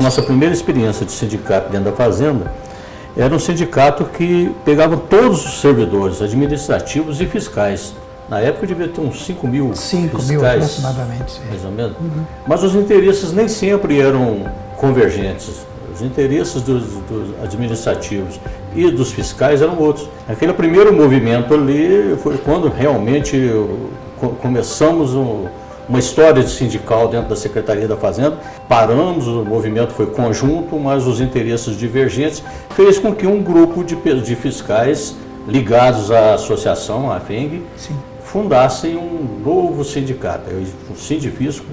nossa primeira experiência de sindicato dentro da fazenda, era um sindicato que pegava todos os servidores administrativos e fiscais. Na época devia ter uns 5 mil fiscais, aproximadamente. Mais ou menos. Mas os interesses nem sempre eram convergentes. Os interesses dos administrativos e dos fiscais eram outros. Aquele primeiro movimento ali foi quando realmente começamos uma história de sindical dentro da Secretaria da Fazenda. Paramos, o movimento foi conjunto, mas os interesses divergentes fez com que um grupo de fiscais ligados à associação, à FENG, fundassem um novo sindicato, o Sindifisco,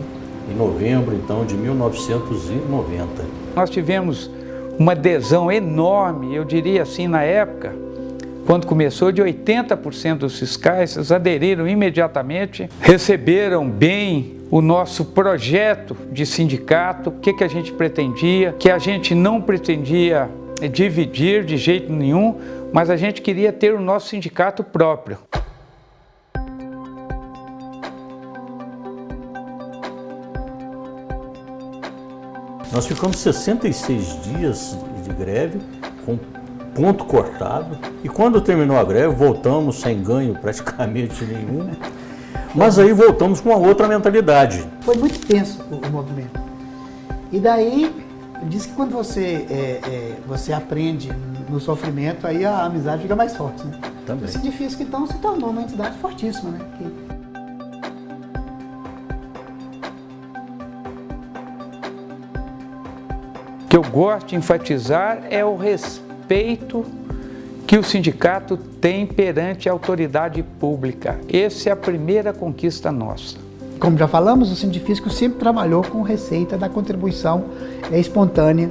em novembro então de 1990. Nós tivemos uma adesão enorme, eu diria assim, na época, quando começou, de 80% dos fiscais, eles aderiram imediatamente, receberam bem o nosso projeto de sindicato, o que a gente pretendia, que a gente não pretendia dividir de jeito nenhum, mas a gente queria ter o nosso sindicato próprio. Nós ficamos 66 dias de greve, com ponto cortado, e quando terminou a greve, voltamos sem ganho praticamente nenhum, mas aí voltamos com uma outra mentalidade. Foi muito tenso o movimento. E daí, diz que quando você aprende no sofrimento, aí a amizade fica mais forte, né? Também. Esse Sindifisco, então, se tornou uma entidade fortíssima, né? O que eu gosto de enfatizar é o respeito que o sindicato tem perante a autoridade pública. Essa é a primeira conquista nossa. Como já falamos, o Sindifisco sempre trabalhou com receita da contribuição espontânea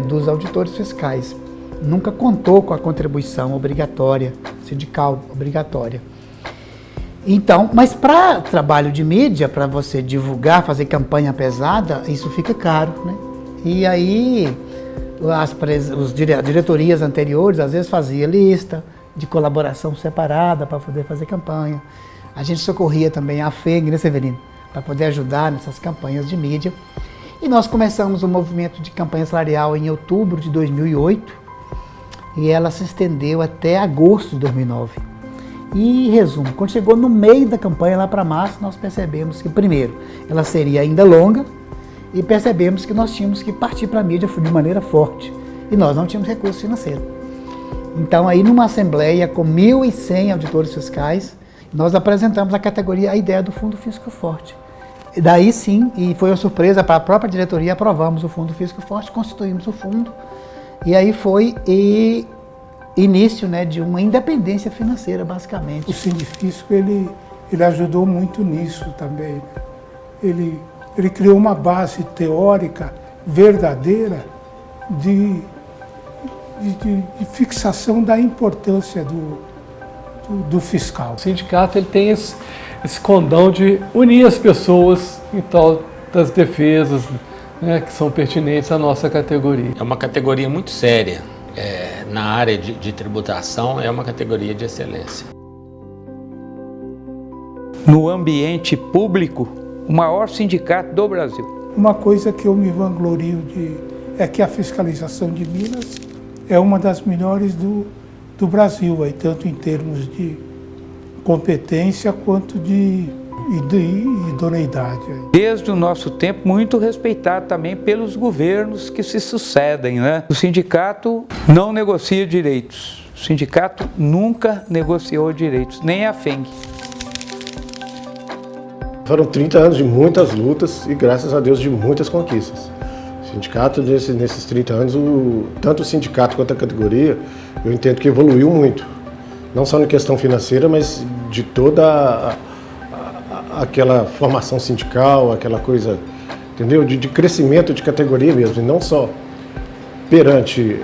dos auditores fiscais. Nunca contou com a contribuição obrigatória, sindical obrigatória. Então, mas para trabalho de mídia, para você divulgar, fazer campanha pesada, isso fica caro, né? E aí as diretorias anteriores às vezes faziam lista de colaboração separada para poder fazer campanha. A gente socorria também a FENG, né, Severino? Para poder ajudar nessas campanhas de mídia. E nós começamos o movimento de campanha salarial em outubro de 2008 e ela se estendeu até agosto de 2009. E, resumo, quando chegou no meio da campanha, lá para março, nós percebemos que, primeiro, ela seria ainda longa, e percebemos que nós tínhamos que partir para a mídia de maneira forte. E nós não tínhamos recurso financeiro. Então, aí numa assembleia com 1.100 auditores fiscais, nós apresentamos a ideia do Fundo Fisco Forte. E daí sim, e foi uma surpresa para a própria diretoria, aprovamos o Fundo Fisco Forte, constituímos o fundo, e aí foi início, né, de uma independência financeira, basicamente. O Sindifisco, ele ajudou muito nisso também. Ele criou uma base teórica verdadeira de fixação da importância do fiscal. O sindicato ele tem esse condão de unir as pessoas em tal das defesas, né, que são pertinentes à nossa categoria. É uma categoria muito séria. Na área de tributação, é uma categoria de excelência. No ambiente público, o maior sindicato do Brasil. Uma coisa que eu me vanglorio é que a fiscalização de Minas é uma das melhores do Brasil, aí, tanto em termos de competência quanto de idoneidade. Desde o nosso tempo, muito respeitado também pelos governos que se sucedem, né? O sindicato não negocia direitos. O sindicato nunca negociou direitos, nem a FENG. Foram 30 anos de muitas lutas e, graças a Deus, de muitas conquistas. O sindicato, nesses 30 anos, tanto o sindicato quanto a categoria, eu entendo que evoluiu muito. Não só na questão financeira, mas de toda aquela formação sindical, aquela coisa, entendeu? De crescimento de categoria mesmo, e não só perante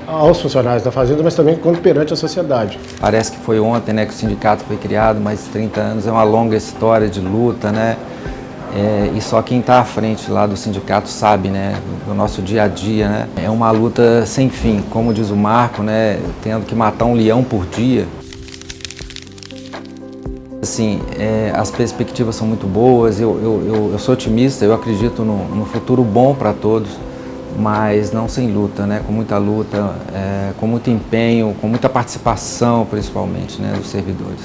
aos funcionários da Fazenda, mas também quanto perante a sociedade. Parece que foi ontem, né, que o sindicato foi criado, mas 30 anos é uma longa história de luta, né? E só quem está à frente lá do sindicato sabe, né, do nosso dia a dia, né? É uma luta sem fim, como diz o Marco, né, tendo que matar um leão por dia. assim, as perspectivas são muito boas, eu sou otimista, eu acredito no futuro bom para todos, mas não sem luta, né? Com muita luta, com muito empenho, com muita participação, principalmente, né, dos servidores.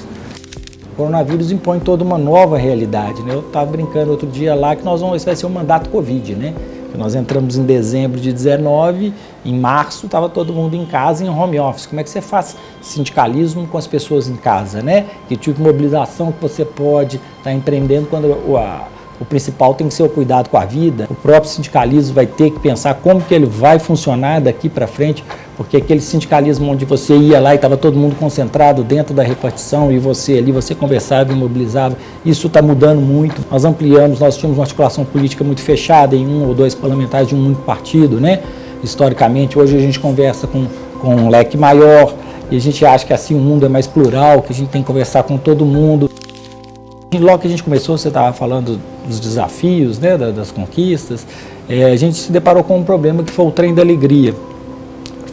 O coronavírus impõe toda uma nova realidade, né? Eu estava brincando outro dia lá que esse vai ser um mandato Covid, né? Nós entramos em dezembro de 19, em março estava todo mundo em casa em home office. Como é que você faz sindicalismo com as pessoas em casa, né? Que tipo de mobilização que você pode estar empreendendo quando o principal tem que ser o cuidado com a vida? O próprio sindicalismo vai ter que pensar como que ele vai funcionar daqui para frente, porque aquele sindicalismo onde você ia lá e estava todo mundo concentrado dentro da repartição e você ali, você conversava e mobilizava, isso está mudando muito. Nós ampliamos, nós tínhamos uma articulação política muito fechada em 1 ou 2 parlamentares de um único partido, né? Historicamente, hoje a gente conversa com um leque maior e a gente acha que assim o mundo é mais plural, que a gente tem que conversar com todo mundo. E logo que a gente começou, você estava falando dos desafios, né, das conquistas, a gente se deparou com um problema que foi o trem da alegria.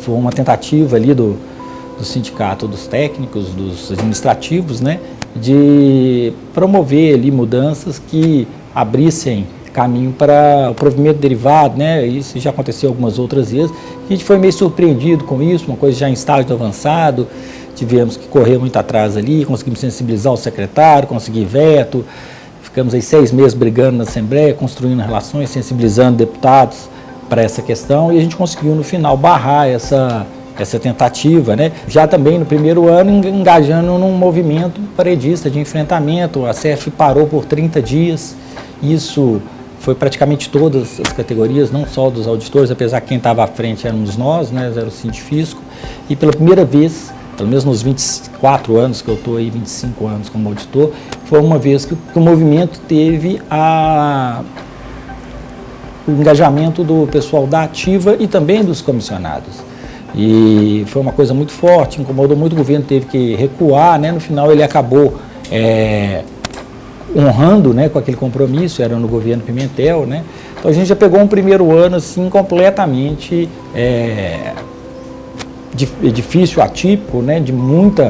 Foi uma tentativa ali do sindicato, dos técnicos, dos administrativos, né, de promover ali mudanças que abrissem caminho para o provimento derivado, né, isso já aconteceu algumas outras vezes. A gente foi meio surpreendido com isso, uma coisa já em estágio avançado, tivemos que correr muito atrás ali, conseguimos sensibilizar o secretário, conseguir veto, ficamos aí 6 meses brigando na Assembleia, construindo relações, sensibilizando deputados para essa questão e a gente conseguiu no final barrar essa tentativa, né? Já também no primeiro ano engajando num movimento paredista de enfrentamento, a CEF parou por 30 dias, isso foi praticamente todas as categorias, não só dos auditores, apesar que quem estava à frente éramos nós, né? Era o Sindifisco, e pela primeira vez, pelo menos nos 24 anos que eu estou aí, 25 anos como auditor, foi uma vez que o movimento teve o engajamento do pessoal da ativa e também dos comissionados. E foi uma coisa muito forte, incomodou muito, o governo teve que recuar, né? No final ele acabou honrando, né, com aquele compromisso, era no governo Pimentel, né? Então a gente já pegou um primeiro ano assim completamente difícil, atípico, né, de muito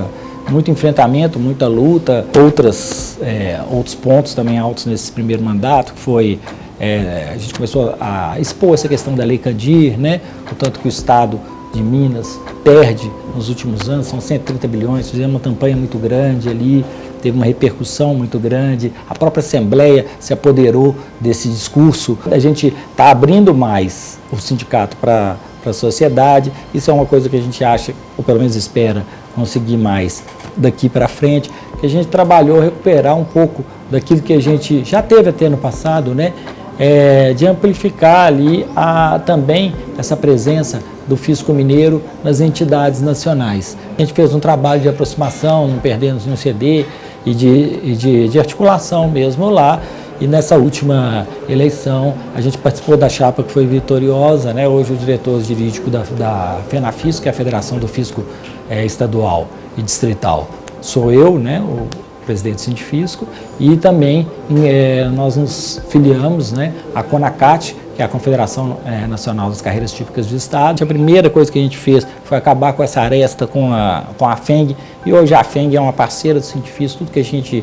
enfrentamento, muita luta, outros pontos também altos nesse primeiro mandato, que foi, a gente começou a expor essa questão da Lei Candir, né, o tanto que o Estado de Minas perde nos últimos anos, são 130 bilhões, fizemos uma campanha muito grande ali, teve uma repercussão muito grande, a própria Assembleia se apoderou desse discurso, a gente está abrindo mais o sindicato para a sociedade, isso é uma coisa que a gente acha, ou pelo menos espera, conseguir mais daqui para frente, que a gente trabalhou recuperar um pouco daquilo que a gente já teve até no passado, né? De amplificar ali também essa presença do Fisco Mineiro nas entidades nacionais. A gente fez um trabalho de aproximação, não perdemos nenhum CD, e de articulação mesmo lá. E nessa última eleição, a gente participou da chapa que foi vitoriosa, né? Hoje o diretor jurídico da FENAFISCO, que é a Federação do Fisco Estadual e Distrital, sou eu, né? O presidente do Sindifisco, e também nós nos filiamos, né, à CONACAT, que é a Confederação Nacional das Carreiras Típicas do Estado. A primeira coisa que a gente fez foi acabar com essa aresta com a FENG, e hoje a FENG é uma parceira do Sindifisco, tudo que a gente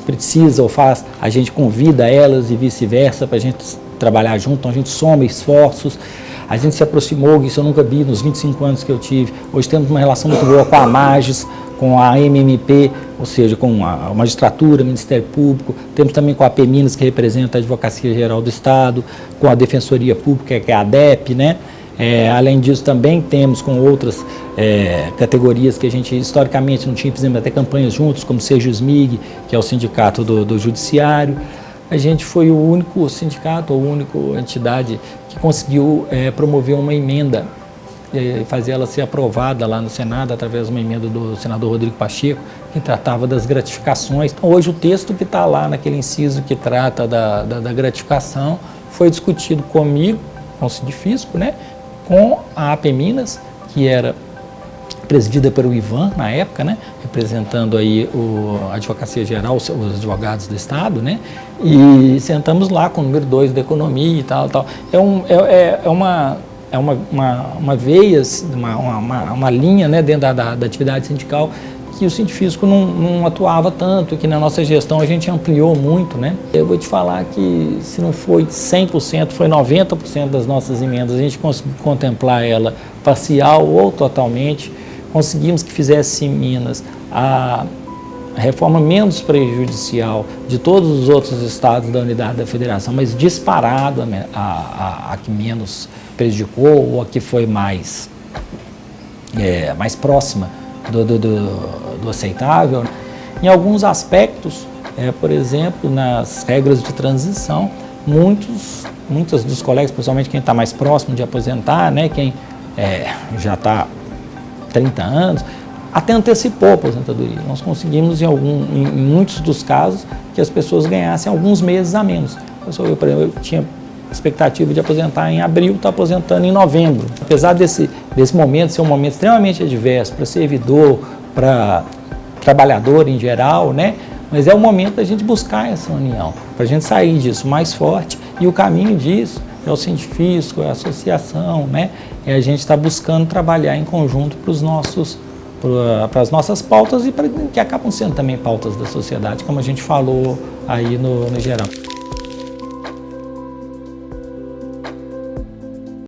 precisa ou faz, a gente convida elas e vice-versa para a gente trabalhar junto, então a gente soma esforços, a gente se aproximou, isso eu nunca vi nos 25 anos que eu tive. Hoje temos uma relação muito boa com a MAGES, com a MMP, ou seja, com a magistratura, o Ministério Público, temos também com a APMinas, que representa a Advocacia Geral do Estado, com a Defensoria Pública, que é a ADEP, né? Além disso, também temos com outras categorias que a gente historicamente não tinha, fizemos até campanhas juntos, como seja o SMIG, que é o Sindicato do Judiciário. A gente foi o único sindicato, a única entidade que conseguiu promover uma emenda, fazer ela ser aprovada lá no Senado, através de uma emenda do senador Rodrigo Pacheco, que tratava das gratificações. Hoje o texto que está lá naquele inciso que trata da gratificação foi discutido comigo, com o Sindifisco, né, com a APMinas, que era presidida pelo Ivan na época, né, representando aí a Advocacia Geral, os advogados do Estado, né, e sentamos lá com o número 2 da economia e tal. É uma veia, uma linha, né, dentro da atividade sindical que o Sindifisco não atuava tanto, que na nossa gestão a gente ampliou muito, né? Eu vou te falar que se não foi 100%, foi 90% das nossas emendas, a gente conseguiu contemplar ela parcial ou totalmente, conseguimos que fizesse em Minas a reforma menos prejudicial de todos os outros estados da unidade da federação, mas disparado a que menos prejudicou ou a que foi mais próxima do aceitável. Em alguns aspectos, por exemplo, nas regras de transição, muitos dos colegas, principalmente quem está mais próximo de aposentar, né, quem já está 30 anos, até antecipou a aposentadoria. Nós conseguimos, em muitos dos casos, que as pessoas ganhassem alguns meses a menos. Por exemplo, eu tinha expectativa de aposentar em abril, está aposentando em novembro. Apesar desse momento ser um momento extremamente adverso para servidor, para trabalhador em geral, né? Mas é o momento da gente buscar essa união, para a gente sair disso mais forte, e o caminho disso é o Sindifisco, é a associação, né? E a gente está buscando trabalhar em conjunto para as nossas pautas e que acabam sendo também pautas da sociedade, como a gente falou aí no geral.